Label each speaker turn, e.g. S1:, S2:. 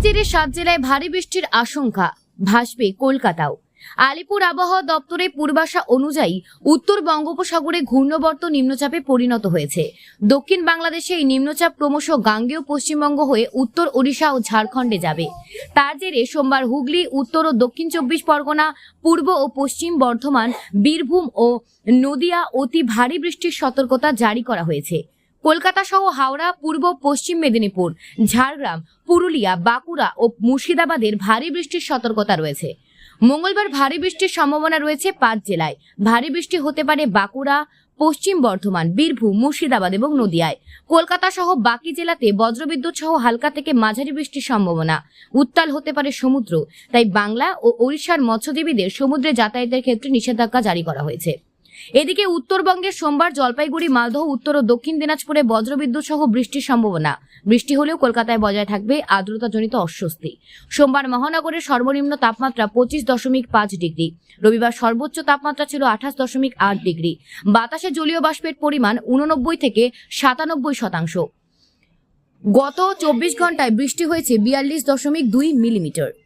S1: জেরে 7 জেলায় ভারী বৃষ্টির আশঙ্কা, ভাসবে কলকাতাও। আলিপুর আবহাওয়া দপ্তরের পূর্বাশা অনুযায়ী উত্তর বঙ্গোপসাগরে ঘূর্ণবর্ত নিম্নচাপে পরিণত হয়েছে। দক্ষিণ বাংলাদেশে এই নিম্নচাপ ক্রমশ গাঙ্গেয় পশ্চিমবঙ্গ হয়ে উত্তর ওড়িশা ও ঝাড়খণ্ডে যাবে। তার জেরে সোমবার হুগলি, উত্তর ও দক্ষিণ 24 পরগনা, পূর্ব ও পশ্চিম বর্ধমান, বীরভূম ও নদিয়া অতি ভারী বৃষ্টির সতর্কতা জারি করা হয়েছে। কলকাতা সহ হাওড়া, পূর্ব পশ্চিম মেদিনীপুর, ঝাড়গ্রাম, পুরুলিয়া, বাঁকুড়া ও মুর্শিদাবাদের ভারী বৃষ্টির সতর্কতা রয়েছে। মঙ্গলবার ভারী বৃষ্টির সম্ভাবনা রয়েছে 5 জেলায়। ভারী বৃষ্টি হতে পারে বাঁকুড়া, পশ্চিম বর্ধমান, বীরভূম, মুর্শিদাবাদ এবং নদিয়ায়। কলকাতা সহ বাকি জেলাতে বজ্রবিদ্যুৎ সহ হালকা থেকে মাঝারি বৃষ্টির সম্ভাবনা। উত্তাল হতে পারে সমুদ্র, তাই বাংলা ও ওড়িশার মৎস্যজীবীদের সমুদ্রে যাতায়াতের ক্ষেত্রে নিষেধাজ্ঞা জারি করা হয়েছে। এদিকে উত্তরবঙ্গের সোমবার জলপাইগুড়ি, মালদহ, উত্তর ও দক্ষিণ দিনাজপুরে বজ্রবিদ্যুৎ সহ বৃষ্টির সম্ভাবনা। বৃষ্টি হলেও কলকাতায় বজায় থাকবে আর্দ্রতাজনিত অস্বস্তি। সোমবার মহানগরের সর্বনিম্ন তাপমাত্রা 25.5 ডিগ্রি। রবিবার সর্বোচ্চ তাপমাত্রা ছিল 28.8 ডিগ্রি। বাতাসে জলীয় বাষ্পের পরিমাণ 89 থেকে 97%। গত 24 ঘন্টায় বৃষ্টি হয়েছে 42.2 মিলিমিটার।